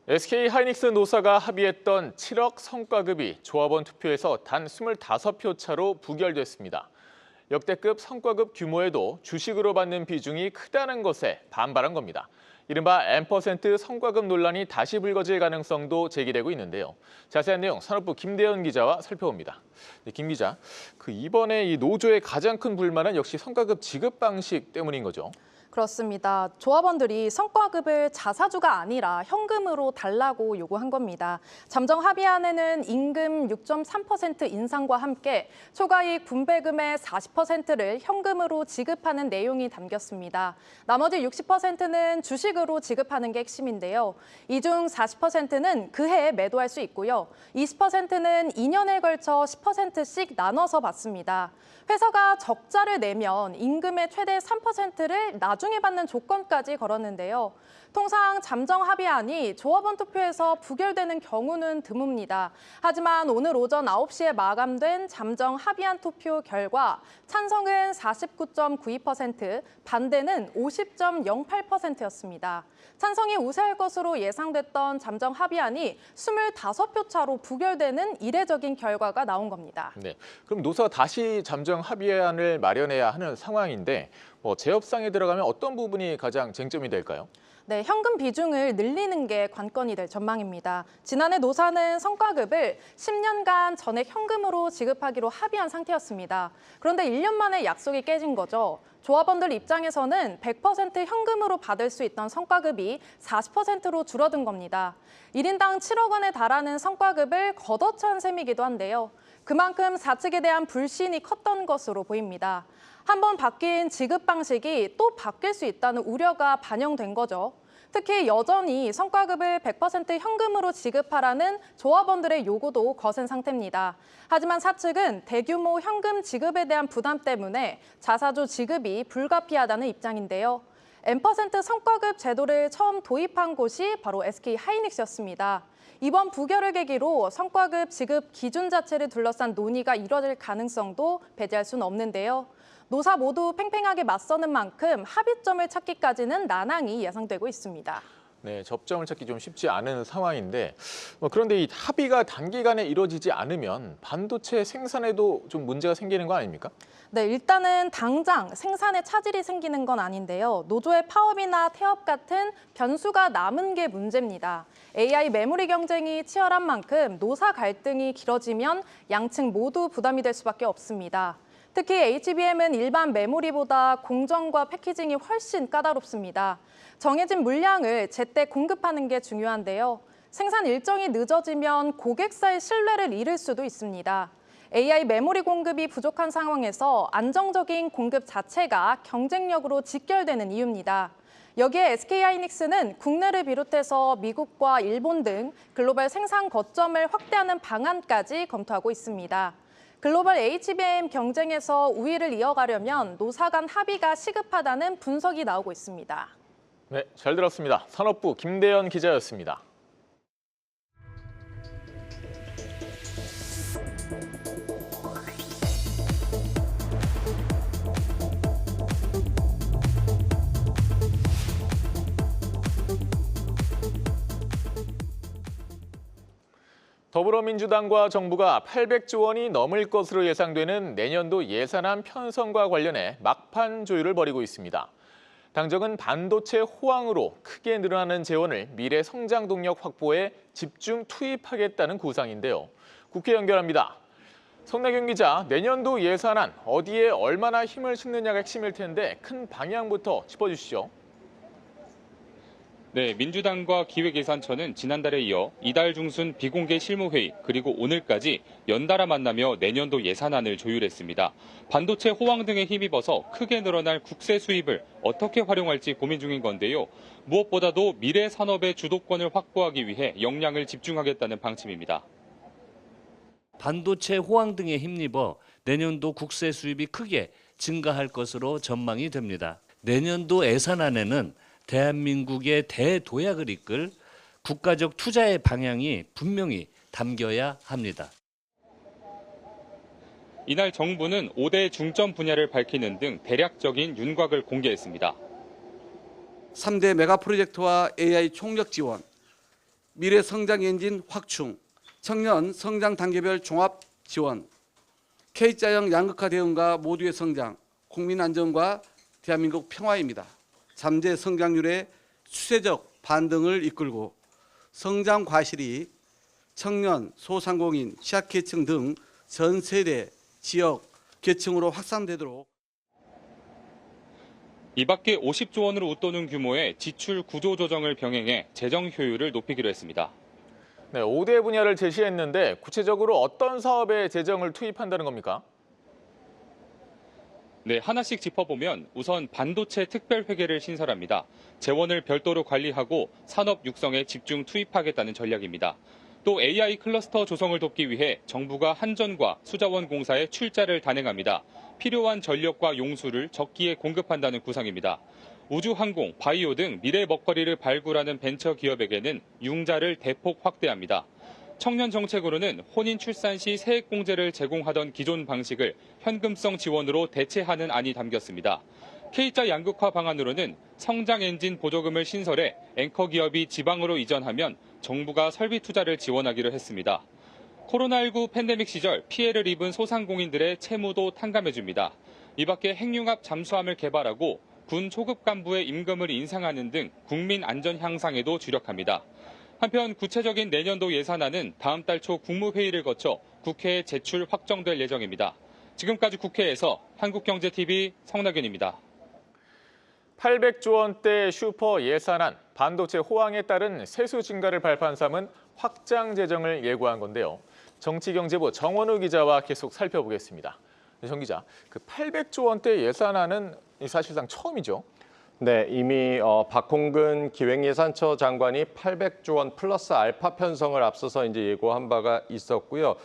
SK 하이닉스 노사가 합의했던 7억 성과급이 조합원 투표에서 단 25표 차로 부결됐습니다. 역대급 성과급 규모에도 주식으로 받는 비중이 크다는 것에 반발한 겁니다. 이른바 N% 성과급 논란이 다시 불거질 가능성도 제기되고 있는데요. 자세한 내용 산업부 김대현 기자와 살펴봅니다. 네, 김 기자, 이번에 이 노조의 가장 큰 불만은 역시 성과급 지급 방식 때문인 거죠. 그렇습니다. 조합원들이 성과급을 자사주가 아니라 현금으로 달라고 요구한 겁니다. 잠정 합의안에는 임금 6.3% 인상과 함께 초과이익 분배금의 40%를 현금으로 지급하는 내용이 담겼습니다. 나머지 60%는 주식으로 지급하는 게 핵심인데요. 이 중 40%는 그해 매도할 수 있고요. 20%는 2년에 걸쳐 10%씩 나눠서 받습니다. 회사가 적자를 내면 임금의 최대 3%를 나중에 받는 조건까지 걸었는데요. 통상 잠정 합의안이 조합원 투표에서 부결되는 경우는 드뭅니다. 하지만 오늘 오전 9시에 마감된 잠정 합의안 투표 결과 찬성은 49.92%, 반대는 50.08%였습니다. 찬성이 우세할 것으로 예상됐던 잠정 합의안이 25표 차로 부결되는 이례적인 결과가 나온 겁니다. 네, 그럼 노사가 다시 잠정 합의안을 마련해야 하는 상황인데 재협상에 들어가면 어떤 부분이 가장 쟁점이 될까요? 네, 현금 비중을 늘리는 게 관건이 될 전망입니다. 지난해 노사는 성과급을 10년간 전액 현금으로 지급하기로 합의한 상태였습니다. 그런데 1년 만에 약속이 깨진 거죠. 조합원들 입장에서는 100% 현금으로 받을 수 있던 성과급이 40%로 줄어든 겁니다. 1인당 7억 원에 달하는 성과급을 걷어찬 셈이기도 한데요. 그만큼 사측에 대한 불신이 컸던 것으로 보입니다. 한번 바뀐 지급 방식이 또 바뀔 수 있다는 우려가 반영된 거죠. 특히 여전히 성과급을 100% 현금으로 지급하라는 조합원들의 요구도 거센 상태입니다. 하지만 사측은 대규모 현금 지급에 대한 부담 때문에 자사주 지급이 불가피하다는 입장인데요. N% 성과급 제도를 처음 도입한 곳이 바로 SK하이닉스였습니다. 이번 부결을 계기로 성과급 지급 기준 자체를 둘러싼 논의가 이뤄질 가능성도 배제할 수는 없는데요. 노사 모두 팽팽하게 맞서는 만큼 합의점을 찾기까지는 난항이 예상되고 있습니다. 네, 접점을 찾기 좀 쉽지 않은 상황인데 그런데 이 합의가 단기간에 이루어지지 않으면 반도체 생산에도 좀 문제가 생기는 거 아닙니까? 네, 일단은 당장 생산에 차질이 생기는 건 아닌데요. 노조의 파업이나 태업 같은 변수가 남은 게 문제입니다. AI 메모리 경쟁이 치열한 만큼 노사 갈등이 길어지면 양측 모두 부담이 될 수밖에 없습니다. 특히 HBM은 일반 메모리보다 공정과 패키징이 훨씬 까다롭습니다. 정해진 물량을 제때 공급하는 게 중요한데요. 생산 일정이 늦어지면 고객사의 신뢰를 잃을 수도 있습니다. AI 메모리 공급이 부족한 상황에서 안정적인 공급 자체가 경쟁력으로 직결되는 이유입니다. 여기에 SK하이닉스는 국내를 비롯해서 미국과 일본 등 글로벌 생산 거점을 확대하는 방안까지 검토하고 있습니다. 글로벌 HBM 경쟁에서 우위를 이어가려면 노사 간 합의가 시급하다는 분석이 나오고 있습니다. 네, 잘 들었습니다. 산업부 김대현 기자였습니다. 더불어민주당과 정부가 800조 원이 넘을 것으로 예상되는 내년도 예산안 편성과 관련해 막판 조율을 벌이고 있습니다. 당정은 반도체 호황으로 크게 늘어나는 재원을 미래 성장 동력 확보에 집중 투입하겠다는 구상인데요. 국회 연결합니다. 성나경 기자, 내년도 예산안 어디에 얼마나 힘을 싣느냐가 핵심일 텐데 큰 방향부터 짚어주시죠. 네, 민주당과 기획예산처는 지난달에 이어 이달 중순 비공개 실무회의 그리고 오늘까지 연달아 만나며 내년도 예산안을 조율했습니다. 반도체 호황 등에 힘입어서 크게 늘어날 국세 수입을 어떻게 활용할지 고민 중인 건데요. 무엇보다도 미래 산업의 주도권을 확보하기 위해 역량을 집중하겠다는 방침입니다. 반도체 호황 등에 힘입어 내년도 국세 수입이 크게 증가할 것으로 전망이 됩니다. 내년도 예산안에는 대한민국의 대도약을 이끌 국가적 투자의 방향이 분명히 담겨야 합니다. 이날 정부는 5대 중점 분야를 밝히는 등 대략적인 윤곽을 공개했습니다. 3대 메가 프로젝트와 AI 총력 지원, 미래 성장 엔진 확충, 청년 성장 단계별 종합 지원, K자형 양극화 대응과 모두의 성장, 국민 안정과 대한민국 평화입니다. 잠재 성장률의 추세적 반등을 이끌고 성장 과실이 청년, 소상공인, 취약계층 등 전 세대, 지역, 계층으로 확산되도록 이 밖에 50조 원으로 웃도는 규모의 지출 구조 조정을 병행해 재정 효율을 높이기로 했습니다. 네, 5대 분야를 제시했는데 구체적으로 어떤 사업에 재정을 투입한다는 겁니까? 네, 하나씩 짚어보면 우선 반도체 특별회계를 신설합니다. 재원을 별도로 관리하고 산업 육성에 집중 투입하겠다는 전략입니다. 또 AI 클러스터 조성을 돕기 위해 정부가 한전과 수자원 공사에 출자를 단행합니다. 필요한 전력과 용수를 적기에 공급한다는 구상입니다. 우주항공, 바이오 등 미래 먹거리를 발굴하는 벤처 기업에게는 융자를 대폭 확대합니다. 청년 정책으로는 혼인 출산 시 세액공제를 제공하던 기존 방식을 현금성 지원으로 대체하는 안이 담겼습니다. K자 양극화 방안으로는 성장 엔진 보조금을 신설해 앵커 기업이 지방으로 이전하면 정부가 설비 투자를 지원하기로 했습니다. 코로나19 팬데믹 시절 피해를 입은 소상공인들의 채무도 탕감해줍니다. 이 밖에 핵융합 잠수함을 개발하고 군 초급 간부의 임금을 인상하는 등 국민 안전 향상에도 주력합니다. 한편 구체적인 내년도 예산안은 다음 달 초 국무회의를 거쳐 국회에 제출 확정될 예정입니다. 지금까지 국회에서 한국경제TV 성낙윤입니다. 800조 원대 슈퍼 예산안, 반도체 호황에 따른 세수 증가를 발표한 삼은 확장 재정을 예고한 건데요. 정치경제부 정원우 기자와 계속 살펴보겠습니다. 정 기자, 그 800조 원대 예산안은 사실상 처음이죠? 네, 이미 박홍근 기획예산처 장관이 800조 원 플러스 알파 편성을 앞서서 이제 예고한 바가 있었고요.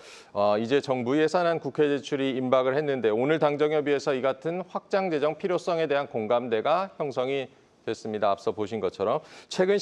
이제 정부 예산안 국회 제출이 임박을 했는데 오늘 당정협의에서 이 같은 확장 재정 필요성에 대한 공감대가 형성이 됐습니다. 앞서 보신 것처럼 최근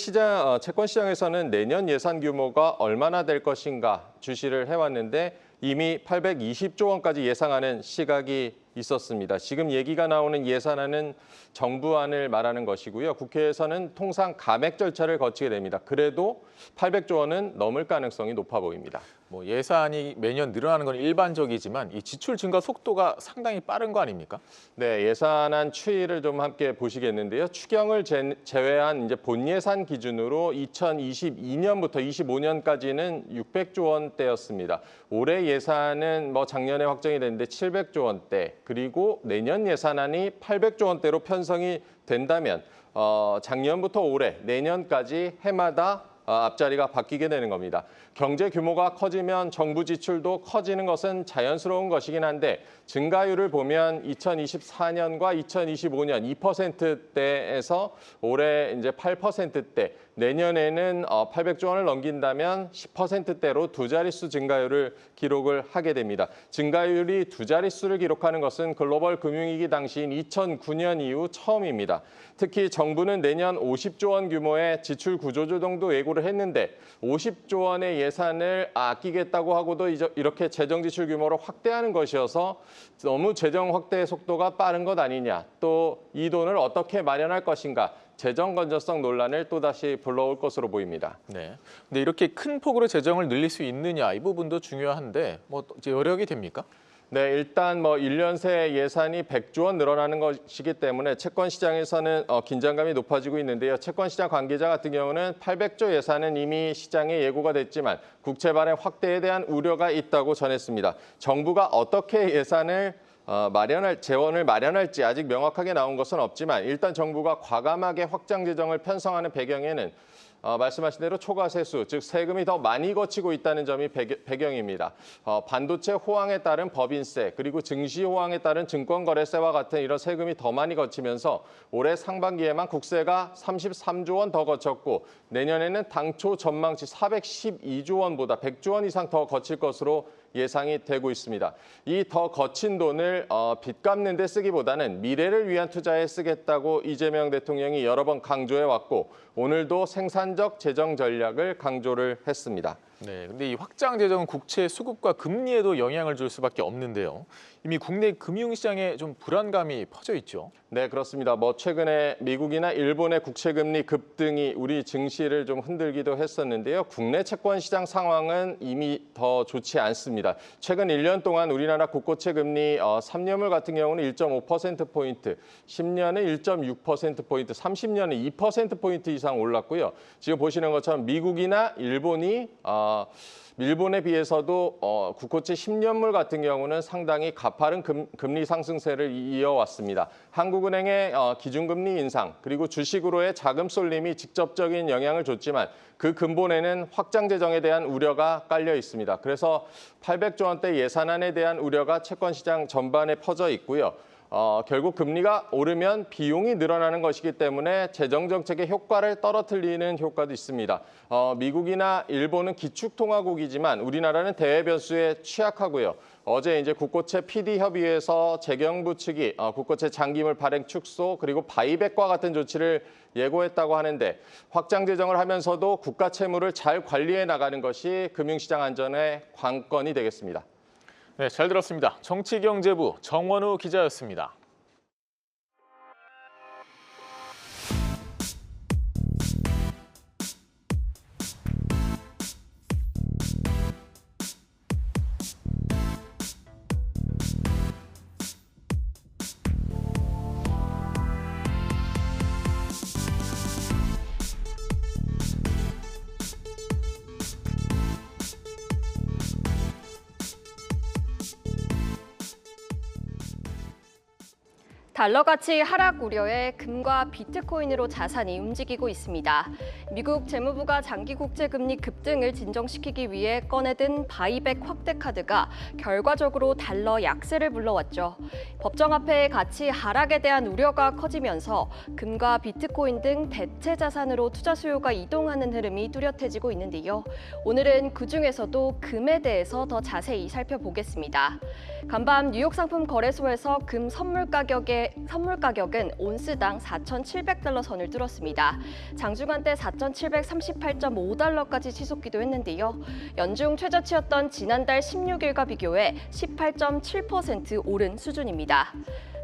채권 시장에서는 내년 예산 규모가 얼마나 될 것인가 주시를 해왔는데 이미 820조 원까지 예상하는 시각이 있었습니다. 지금 얘기가 나오는 예산안은 정부안을 말하는 것이고요. 국회에서는 통상 감액 절차를 거치게 됩니다. 그래도 800조 원은 넘을 가능성이 높아 보입니다. 뭐 예산이 매년 늘어나는 건 일반적이지만 이 지출 증가 속도가 상당히 빠른 거 아닙니까? 네, 예산안 추이를 좀 함께 보시겠는데요. 추경을 제외한 이제 본 예산 기준으로 2022년부터 25년까지는 600조 원대였습니다. 올해 예산은 뭐 작년에 확정이 됐는데 700조 원대, 그리고 내년 예산안이 800조 원대로 편성이 된다면 작년부터 올해, 내년까지 해마다 앞자리가 바뀌게 되는 겁니다. 경제 규모가 커지면 정부 지출도 커지는 것은 자연스러운 것이긴 한데 증가율을 보면 2024년과 2025년 2%대에서 올해 이제 8%대, 내년에는 800조 원을 넘긴다면 10%대로 두 자릿수 증가율을 기록을 하게 됩니다. 증가율이 두 자릿수를 기록하는 것은 글로벌 금융위기 당시인 2009년 이후 처음입니다. 특히 정부는 내년 50조 원 규모의 지출 구조조정도 예고를 했는데 50조 원의 예산을 아끼겠다고 하고도 이렇게 재정 지출 규모를 확대하는 것이어서 너무 재정 확대 속도가 빠른 것 아니냐, 또 이 돈을 어떻게 마련할 것인가, 재정 건전성 논란을 또다시 불러올 것으로 보입니다. 네. 근데 이렇게 큰 폭으로 재정을 늘릴 수 있느냐, 이 부분도 중요한데 뭐 이제 여력이 됩니까? 네, 일단 1년 새 예산이 100조 원 늘어나는 것이기 때문에 채권 시장에서는 긴장감이 높아지고 있는데요. 채권 시장 관계자 같은 경우는 800조 예산은 이미 시장에 예고가 됐지만 국채 발행 확대에 대한 우려가 있다고 전했습니다. 정부가 어떻게 예산을 재원을 마련할지 아직 명확하게 나온 것은 없지만 일단 정부가 과감하게 확장 재정을 편성하는 배경에는 말씀하신 대로 초과 세수, 즉 세금이 더 많이 거치고 있다는 점이 배경입니다. 반도체 호황에 따른 법인세, 그리고 증시 호황에 따른 증권거래세와 같은 이런 세금이 더 많이 거치면서 올해 상반기에만 국세가 33조 원 더 거쳤고 내년에는 당초 전망치 412조 원보다 100조 원 이상 더 거칠 것으로 예상이 되고 있습니다. 이 더 거친 돈을 빚 갚는 데 쓰기보다는 미래를 위한 투자에 쓰겠다고 이재명 대통령이 여러 번 강조해 왔고 오늘도 생산적 재정 전략을 강조를 했습니다. 네, 근데 이 확장 재정은 국채 수급과 금리에도 영향을 줄 수밖에 없는데요. 이미 국내 금융시장에 좀 불안감이 퍼져 있죠. 네, 그렇습니다. 최근에 미국이나 일본의 국채 금리 급등이 우리 증시를 좀 흔들기도 했었는데요. 국내 채권 시장 상황은 이미 더 좋지 않습니다. 최근 1년 동안 우리나라 국고채 금리 3년물 같은 경우는 1.5%포인트, 10년은 1.6%포인트, 30년은 2%포인트 이상 올랐고요. 지금 보시는 것처럼 미국이나 일본이 일본에 비해서도 국고채 10년물 같은 경우는 상당히 가파른 금리 상승세를 이어왔습니다. 한국은행의 기준금리 인상 그리고 주식으로의 자금 쏠림이 직접적인 영향을 줬지만 그 근본에는 확장 재정에 대한 우려가 깔려 있습니다. 그래서 800조 원대 예산안에 대한 우려가 채권 시장 전반에 퍼져 있고요. 결국 금리가 오르면 비용이 늘어나는 것이기 때문에 재정정책의 효과를 떨어뜨리는 효과도 있습니다. 미국이나 일본은 기축통화국이지만 우리나라는 대외 변수에 취약하고요. 어제 이제 국고채 PD 협의회에서 재경부 측이 국고채 장기물 발행 축소 그리고 바이백과 같은 조치를 예고했다고 하는데 확장 재정을 하면서도 국가 채무를 잘 관리해 나가는 것이 금융시장 안전의 관건이 되겠습니다. 네, 잘 들었습니다. 정치경제부 정원우 기자였습니다. 달러 가치 하락 우려에 금과 비트코인으로 자산이 움직이고 있습니다. 미국 재무부가 장기 국제 금리 급등을 진정시키기 위해 꺼내든 바이백 확대 카드가 결과적으로 달러 약세를 불러왔죠. 법정 화폐의 가치 하락에 대한 우려가 커지면서 금과 비트코인 등 대체 자산으로 투자 수요가 이동하는 흐름이 뚜렷해지고 있는데요. 오늘은 그중에서도 금에 대해서 더 자세히 살펴보겠습니다. 간밤 뉴욕 상품 거래소에서 금 선물 가격은 온스당 4,700달러 선을 뚫었습니다. 장중한 때 4,738.5달러까지 치솟기도 했는데요. 연중 최저치였던 지난달 16일과 비교해 18.7% 오른 수준입니다.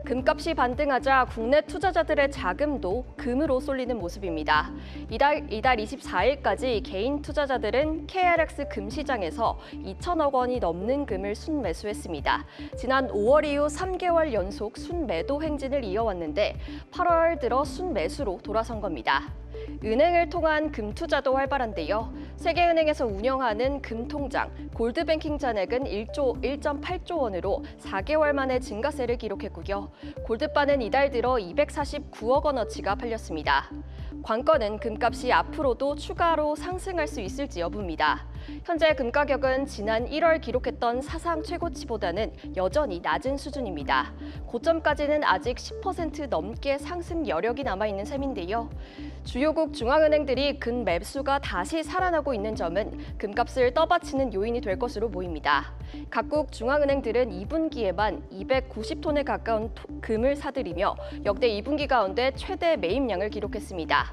금값이 반등하자 국내 투자자들의 자금도 금으로 쏠리는 모습입니다. 이달 24일까지 개인 투자자들은 KRX 금시장에서 2천억 원이 넘는 금을 순매수했습니다. 지난 5월 이후 3개월 연속 순매도 행진을 이어왔는데 8월 들어 순매수로 돌아선 겁니다. 은행을 통한 금 투자도 활발한데요. 세계은행에서 운영하는 금 통장 골드뱅킹 잔액은 1.8조 원으로 4개월 만에 증가세를 기록했고요. 골드바는 이달 들어 249억 원어치가 팔렸습니다. 관건은 금값이 앞으로도 추가로 상승할 수 있을지 여부입니다. 현재 금 가격은 지난 1월 기록했던 사상 최고치보다는 여전히 낮은 수준입니다. 고점까지는 아직 10% 넘게 상승 여력이 남아있는 셈인데요. 주요국 중앙은행들이 금 매수가 다시 살아나고 있는 점은 금값을 떠받치는 요인이 될 것으로 보입니다. 각국 중앙은행들은 2분기에만 290톤에 가까운 금을 사들이며 역대 2분기 가운데 최대 매입량을 기록했습니다.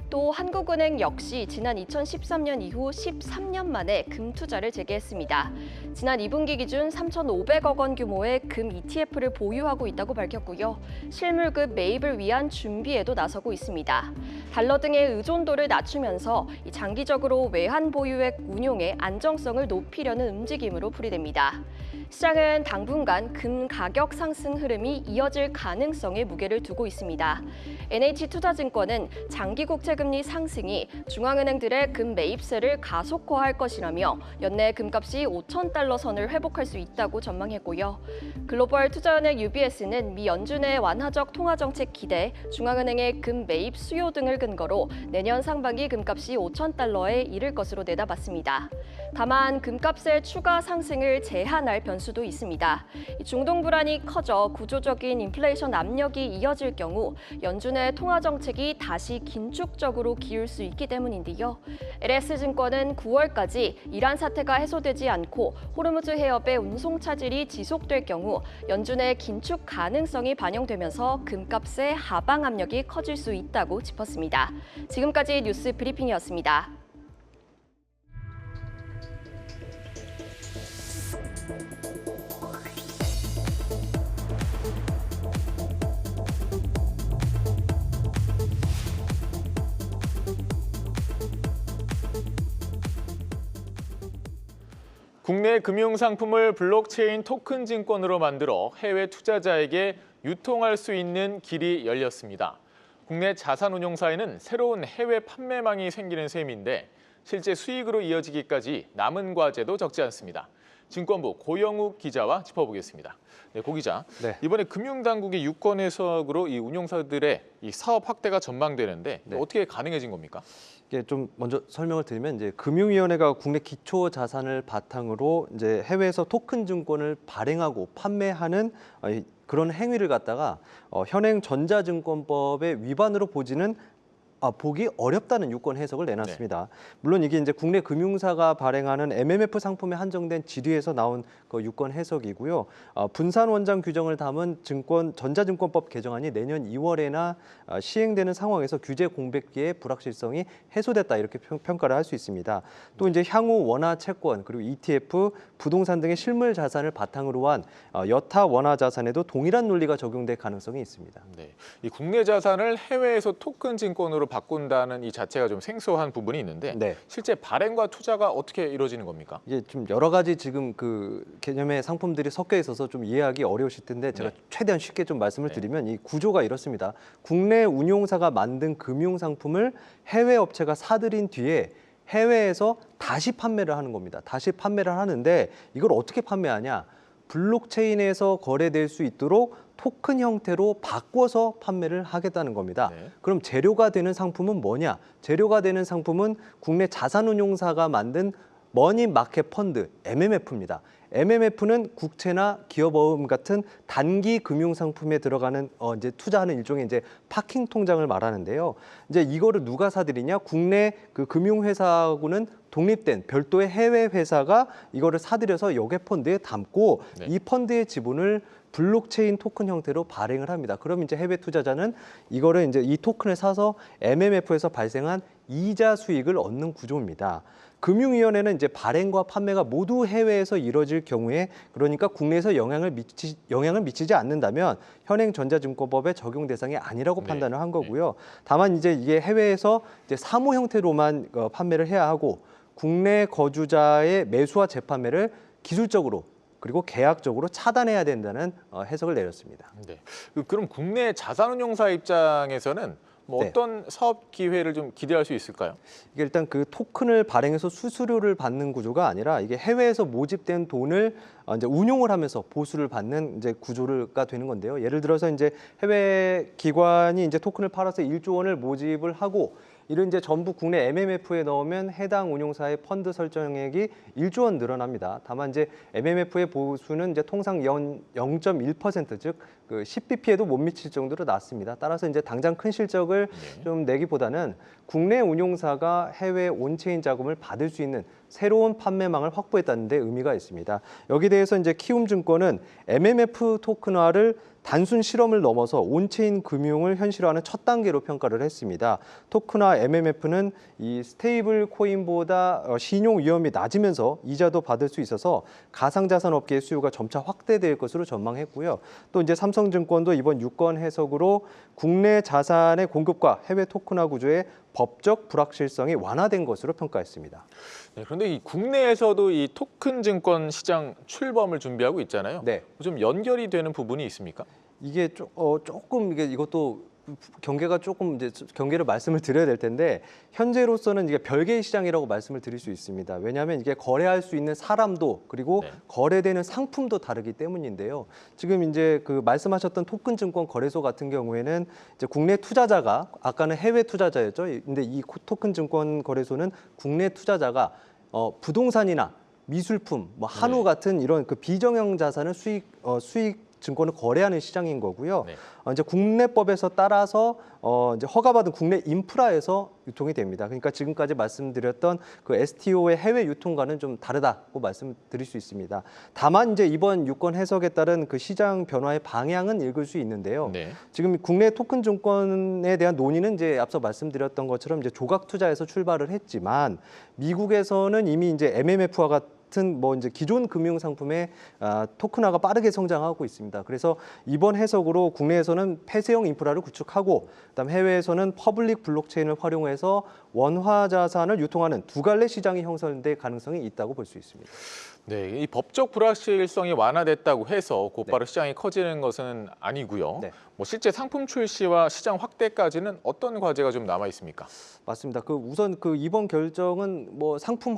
또 한국은행 역시 지난 2013년 이후 13년 만에 금 투자를 재개했습니다. 지난 2분기 기준 3,500억 원 규모의 금 ETF를 보유하고 있다고 밝혔고요. 실물급 매입을 위한 준비에도 나서고 있습니다. 달러 등의 의존도를 낮추면서 장기적으로 외환 보유액 운용의 안정성을 높이려는 움직임으로 풀이됩니다. 시장은 당분간 금 가격 상승 흐름이 이어질 가능성에 무게를 두고 있습니다. NH투자증권은 장기 국채금리 상승이 중앙은행들의 금 매입세를 가속화할 것이라며 연내 금값이 5,000달러 선을 회복할 수 있다고 전망했고요. 글로벌 투자은행 UBS는 미 연준의 완화적 통화정책 기대, 중앙은행의 금 매입 수요 등을 근거로 내년 상반기 금값이 5,000달러에 이를 것으로 내다봤습니다. 다만 금값의 추가 상승을 제한할 변수도 있습니다. 중동 불안이 커져 구조적인 인플레이션 압력이 이어질 경우 연준의 통화 정책이 다시 긴축적 부정적으로 기울 수 있기 때문인데요. LS증권은 9월까지 이란 사태가 해소되지 않고 호르무즈 해협의 운송 차질이 지속될 경우 연준의 긴축 가능성이 반영되면서 금값의 하방 압력이 커질 수 있다고 짚었습니다. 지금까지 뉴스 브리핑이었습니다. 국내 금융상품을 블록체인 토큰 증권으로 만들어 해외 투자자에게 유통할 수 있는 길이 열렸습니다. 국내 자산운용사에는 새로운 해외 판매망이 생기는 셈인데 실제 수익으로 이어지기까지 남은 과제도 적지 않습니다. 증권부 고영욱 기자와 짚어보겠습니다. 네, 고 기자. 네. 이번에 금융당국의 유권 해석으로 이 운용사들의 이 사업 확대가 전망되는데 네. 어떻게 가능해진 겁니까? 이게 좀 먼저 설명을 드리면 이제 금융위원회가 국내 기초 자산을 바탕으로 이제 해외에서 토큰 증권을 발행하고 판매하는 그런 행위를 갖다가 현행 전자증권법의 위반으로 보기 어렵다는 유권 해석을 내놨습니다. 물론 이게 이제 국내 금융사가 발행하는 MMF 상품에 한정된 지리에서 나온 그 유권 해석이고요. 분산 원장 규정을 담은 전자증권법 개정안이 내년 2월에나 시행되는 상황에서 규제 공백기의 불확실성이 해소됐다 이렇게 평가를 할 수 있습니다. 또 이제 향후 원화 채권 그리고 ETF, 부동산 등의 실물 자산을 바탕으로 한 여타 원화 자산에도 동일한 논리가 적용될 가능성이 있습니다. 네, 이 국내 자산을 해외에서 토큰 증권으로 바꾼다는 이 자체가 좀 생소한 부분이 있는데 네. 실제 발행과 투자가 어떻게 이루어지는 겁니까? 이게 좀 여러 가지 지금 그 개념의 상품들이 섞여 있어서 좀 이해하기 어려우실 텐데 제가 최대한 쉽게 좀 말씀을 드리면 이 구조가 이렇습니다. 국내 운용사가 만든 금융 상품을 해외 업체가 사들인 뒤에 해외에서 다시 판매를 하는 겁니다. 다시 판매를 하는데 이걸 어떻게 판매하냐? 블록체인에서 거래될 수 있도록 토큰 형태로 바꿔서 판매를 하겠다는 겁니다. 네. 그럼 재료가 되는 상품은 뭐냐? 재료가 되는 상품은 국내 자산운용사가 만든 머니 마켓 펀드, MMF입니다. MMF는 국채나 기업어음 같은 단기 금융 상품에 들어가는 이제 투자하는 일종의 이제 파킹 통장을 말하는데요. 이제 이거를 누가 사들이냐? 국내 그 금융회사하고는 독립된 별도의 해외 회사가 이거를 사들여서 여객 펀드에 담고 네. 이 펀드의 지분을 블록체인 토큰 형태로 발행을 합니다. 그럼 이제 해외 투자자는 이거를 이제 이 토큰을 사서 MMF에서 발생한 이자 수익을 얻는 구조입니다. 금융위원회는 이제 발행과 판매가 모두 해외에서 이뤄질 경우에 그러니까 국내에서 영향을 미치지 않는다면 현행 전자증권법의 적용 대상이 아니라고 판단을 한 거고요. 다만 이제 이게 해외에서 이제 사모 형태로만 판매를 해야 하고 국내 거주자의 매수와 재판매를 기술적으로 그리고 계약적으로 차단해야 된다는 해석을 내렸습니다. 네. 그럼 국내 자산운용사 입장에서는 뭐 네. 어떤 사업 기회를 좀 기대할 수 있을까요? 이게 일단 그 토큰을 발행해서 수수료를 받는 구조가 아니라 이게 해외에서 모집된 돈을 이제 운용을 하면서 보수를 받는 이제 구조가 되는 건데요. 예를 들어서 이제 해외 기관이 이제 토큰을 팔아서 1조 원을 모집을 하고 이를 이제 전부 국내 MMF에 넣으면 해당 운용사의 펀드 설정액이 1조 원 늘어납니다. 다만 이제 MMF의 보수는 이제 통상 0.1% 즉 그 10bp에도 못 미칠 정도로 낮습니다. 따라서 이제 당장 큰 실적을 좀 내기보다는 국내 운용사가 해외 온체인 자금을 받을 수 있는 새로운 판매망을 확보했다는 데 의미가 있습니다. 여기에 대해서 이제 키움증권은 MMF 토큰화를 단순 실험을 넘어서 온체인 금융을 현실화하는 첫 단계로 평가를 했습니다. 토큰화 MMF는 이 스테이블 코인보다 신용 위험이 낮으면서 이자도 받을 수 있어서 가상자산 업계의 수요가 점차 확대될 것으로 전망했고요. 또 이제 삼성증권도 이번 유권 해석으로 국내 자산의 공급과 해외 토큰화 구조의 법적 불확실성이 완화된 것으로 평가했습니다. 네, 그런데 이 국내에서도 이 토큰 증권 시장 출범을 준비하고 있잖아요. 네. 좀 연결이 되는 부분이 있습니까? 이게 조금 이것도 경계가 조금 이제 경계를 말씀을 드려야 될 텐데 현재로서는 이게 별개의 시장이라고 말씀을 드릴 수 있습니다. 왜냐하면 이게 거래할 수 있는 사람도 그리고 거래되는 상품도 다르기 때문인데요. 지금 이제 그 말씀하셨던 토큰 증권 거래소 같은 경우에는 이제 국내 투자자가 아까는 해외 투자자였죠. 근데 이 토큰 증권 거래소는 국내 투자자가 부동산이나 미술품, 뭐 한우 같은 이런 그 비정형 자산을 수익 증권을 거래하는 시장인 거고요. 네. 이제 국내법에서 따라서 이제 허가받은 국내 인프라에서 유통이 됩니다. 그러니까 지금까지 말씀드렸던 그 STO의 해외 유통과는 좀 다르다고 말씀드릴 수 있습니다. 다만 이제 이번 유권 해석에 따른 그 시장 변화의 방향은 읽을 수 있는데요. 네. 지금 국내 토큰 증권에 대한 논의는 이제 앞서 말씀드렸던 것처럼 이제 조각 투자에서 출발을 했지만 미국에서는 이미 이제 MMF와 같은 뭐 이제 기존 금융 상품의 토큰화가 빠르게 성장하고 있습니다. 그래서 이번 해석으로 국내에서는 폐쇄형 인프라를 구축하고 그다음 해외에서는 퍼블릭 블록체인을 활용해서 원화 자산을 유통하는 두 갈래 시장이 형성될 가능성이 있다고 볼 수 있습니다. 네, 이 법적 불확실성이 완화됐다고 해서 곧바로 시장이 커지는 것은 아니고요. 네. 뭐 실제 상품 출시와 시장 확대까지는 어떤 과제가 좀 남아 있습니까? 맞습니다. 그 우선 그 이번 결정은 뭐 상품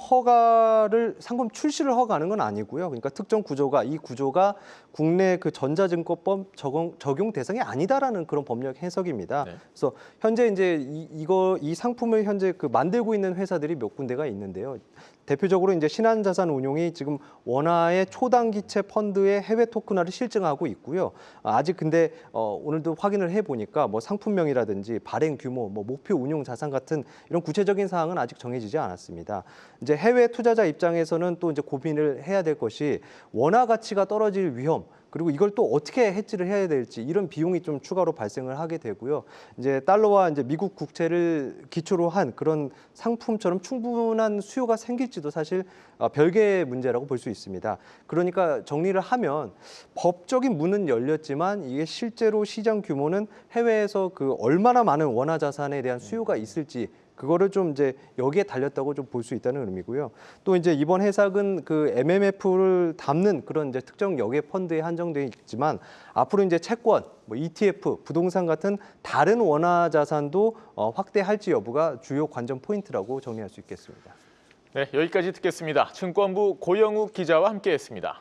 출시를 허가하는 건 아니고요. 그러니까 특정 구조가 이 구조가 국내 그 전자증권법 적용 대상이 아니다라는 그런 법력 해석입니다. 네. 그래서 현재 이제 이 상품을 현재 그 만들고 있는 회사들이 몇 군데가 있는데요. 대표적으로 이제 신한자산운용이 지금 원화의 초단기채 펀드의 해외 토큰화를 실증하고 있고요. 아직 근데 오늘도 확인을 해보니까 뭐 상품명이라든지 발행 규모, 뭐 목표 운용 자산 같은 이런 구체적인 사항은 아직 정해지지 않았습니다. 이제 해외 투자자 입장에서는 또 이제 고민을 해야 될 것이 원화 가치가 떨어질 위험. 그리고 이걸 또 어떻게 해지를 해야 될지 이런 비용이 좀 추가로 발생을 하게 되고요. 이제 달러와 이제 미국 국채를 기초로 한 그런 상품처럼 충분한 수요가 생길지도 사실 별개의 문제라고 볼 수 있습니다. 그러니까 정리를 하면 법적인 문은 열렸지만 이게 실제로 시장 규모는 해외에서 그 얼마나 많은 원화 자산에 대한 수요가 있을지 그거를 좀 이제 여기에 달렸다고 좀 볼 수 있다는 의미고요. 또 이제 이번 해석은 그 MMF를 담는 그런 이제 특정 역의 펀드에 한정돼 있지만 앞으로 이제 채권, 뭐 ETF, 부동산 같은 다른 원화 자산도 확대할지 여부가 주요 관전 포인트라고 정리할 수 있겠습니다. 네, 여기까지 듣겠습니다. 증권부 고영욱 기자와 함께했습니다.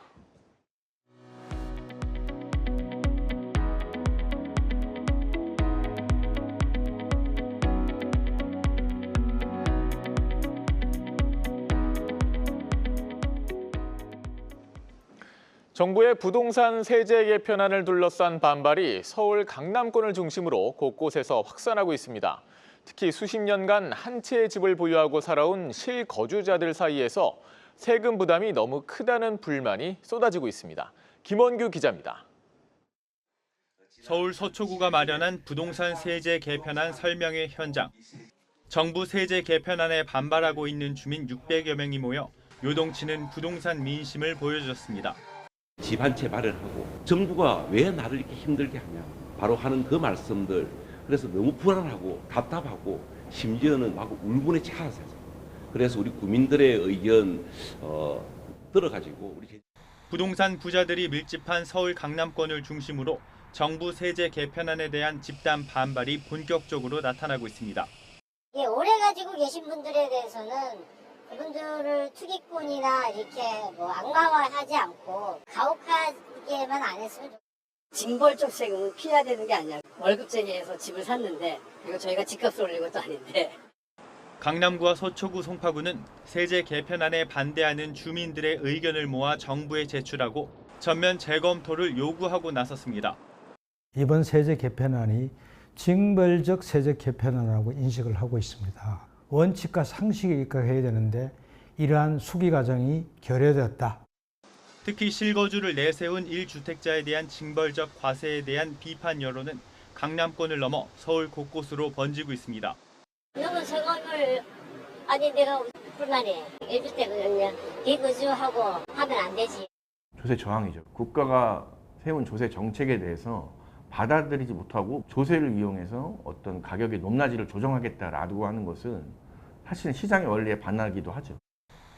정부의 부동산 세제 개편안을 둘러싼 반발이 서울 강남권을 중심으로 곳곳에서 확산하고 있습니다. 특히 수십 년간 한 채의 집을 보유하고 살아온 실거주자들 사이에서 세금 부담이 너무 크다는 불만이 쏟아지고 있습니다. 김원규 기자입니다. 서울 서초구가 마련한 부동산 세제 개편안 설명회 현장. 정부 세제 개편안에 반발하고 있는 주민 600여 명이 모여 요동치는 부동산 민심을 보여줬습니다. 집 한 채 마련하고 정부가 왜 나를 이렇게 힘들게 하냐 바로 하는 그 말씀들. 그래서 너무 불안하고 답답하고 심지어는 막 울분에 차서 그래서 우리 국민들의 의견 들어가지고 부동산 부자들이 밀집한 서울 강남권을 중심으로 정부 세제 개편안에 대한 집단 반발이 본격적으로 나타나고 있습니다. 예, 오래 가지고 계신 분들에 대해서는 그분들을 투기꾼이나 이렇게 뭐 안강화하지 않고 가혹하게만 안 했으면 좋겠어요. 징벌적 세금은 피해야 되는 게 아니야. 월급쟁이에서 집을 샀는데 이거 저희가 집값을 올린 것도 아닌데. 강남구와 서초구, 송파구는 세제 개편안에 반대하는 주민들의 의견을 모아 정부에 제출하고 전면 재검토를 요구하고 나섰습니다. 이번 세제 개편안이 징벌적 세제 개편안이라고 인식을 하고 있습니다. 원칙과 상식에 입각해야 되는데 이러한 수기 과정이 결여되었다. 특히 실거주를 내세운 1주택자에 대한 징벌적 과세에 대한 비판 여론은 강남권을 넘어 서울 곳곳으로 번지고 있습니다. 너무 세금을 아니 내가 불만해. 1주택은 비거주하고 하면 안 되지. 조세 저항이죠. 국가가 세운 조세 정책에 대해서 받아들이지 못하고 조세를 이용해서 어떤 가격의 높낮이를 조정하겠다라고 하는 것은 사실은 시장의 원리에 반하기도 하죠.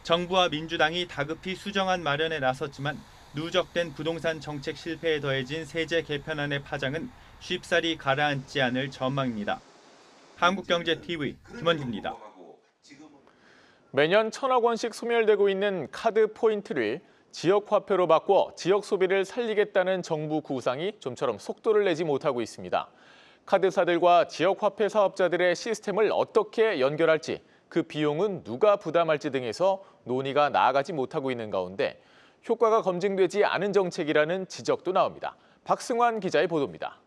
정부와 민주당이 다급히 수정안 마련에 나섰지만 누적된 부동산 정책 실패에 더해진 세제 개편안의 파장은 쉽사리 가라앉지 않을 전망입니다. 한국경제TV 김원규입니다. 매년 1,000억 원씩 소멸되고 있는 카드 포인트를 지역 화폐로 바꿔 지역 소비를 살리겠다는 정부 구상이 좀처럼 속도를 내지 못하고 있습니다. 카드사들과 지역 화폐 사업자들의 시스템을 어떻게 연결할지, 그 비용은 누가 부담할지 등에서 논의가 나아가지 못하고 있는 가운데 효과가 검증되지 않은 정책이라는 지적도 나옵니다. 박승환 기자의 보도입니다.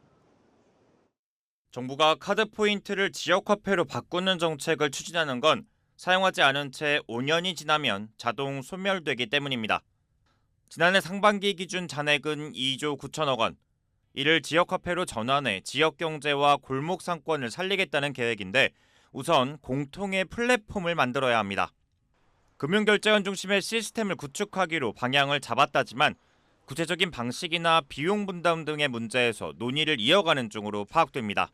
정부가 카드 포인트를 지역 화폐로 바꾸는 정책을 추진하는 건 사용하지 않은 채 5년이 지나면 자동 소멸되기 때문입니다. 지난해 상반기 기준 잔액은 2조 9천억 원. 이를 지역 화폐로 전환해 지역 경제와 골목 상권을 살리겠다는 계획인데 우선 공통의 플랫폼을 만들어야 합니다. 금융결제원 중심의 시스템을 구축하기로 방향을 잡았다지만 구체적인 방식이나 비용 분담 등의 문제에서 논의를 이어가는 중으로 파악됩니다.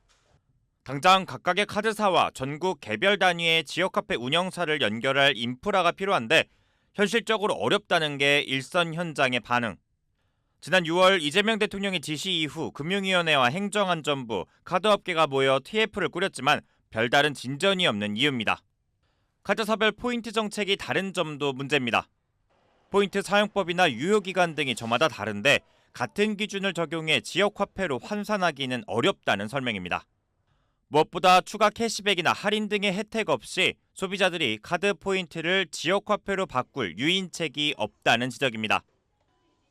당장 각각의 카드사와 전국 개별 단위의 지역화폐 운영사를 연결할 인프라가 필요한데 현실적으로 어렵다는 게 일선 현장의 반응. 지난 6월 이재명 대통령의 지시 이후 금융위원회와 행정안전부, 카드업계가 모여 TF를 꾸렸지만 별다른 진전이 없는 이유입니다. 카드사별 포인트 정책이 다른 점도 문제입니다. 포인트 사용법이나 유효기간 등이 저마다 다른데 같은 기준을 적용해 지역화폐로 환산하기는 어렵다는 설명입니다. 무엇보다 추가 캐시백이나 할인 등의 혜택 없이 소비자들이 카드 포인트를 지역화폐로 바꿀 유인책이 없다는 지적입니다.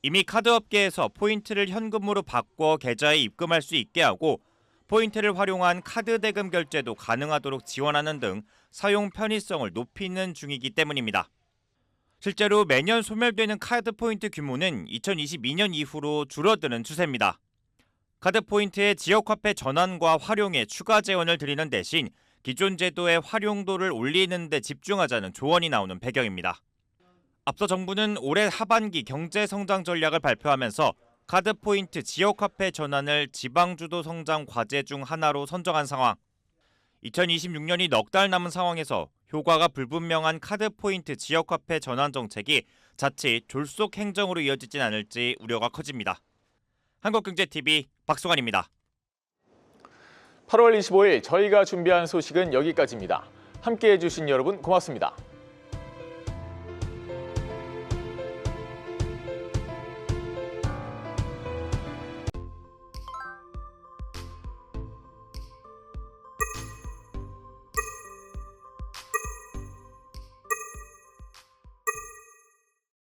이미 카드업계에서 포인트를 현금으로 바꿔 계좌에 입금할 수 있게 하고 포인트를 활용한 카드 대금 결제도 가능하도록 지원하는 등 사용 편의성을 높이는 중이기 때문입니다. 실제로 매년 소멸되는 카드 포인트 규모는 2022년 이후로 줄어드는 추세입니다. 카드 포인트의 지역화폐 전환과 활용에 추가 재원을 드리는 대신 기존 제도의 활용도를 올리는 데 집중하자는 조언이 나오는 배경입니다. 앞서 정부는 올해 하반기 경제성장 전략을 발표하면서 카드 포인트 지역화폐 전환을 지방주도 성장 과제 중 하나로 선정한 상황. 2026년이 넉 달 남은 상황에서 효과가 불분명한 카드 포인트 지역화폐 전환 정책이 자칫 졸속 행정으로 이어지진 않을지 우려가 커집니다. 한국경제TV 박승환입니다. 8월 25일 저희가 준비한 소식은 여기까지입니다. 함께해 주신 여러분 고맙습니다.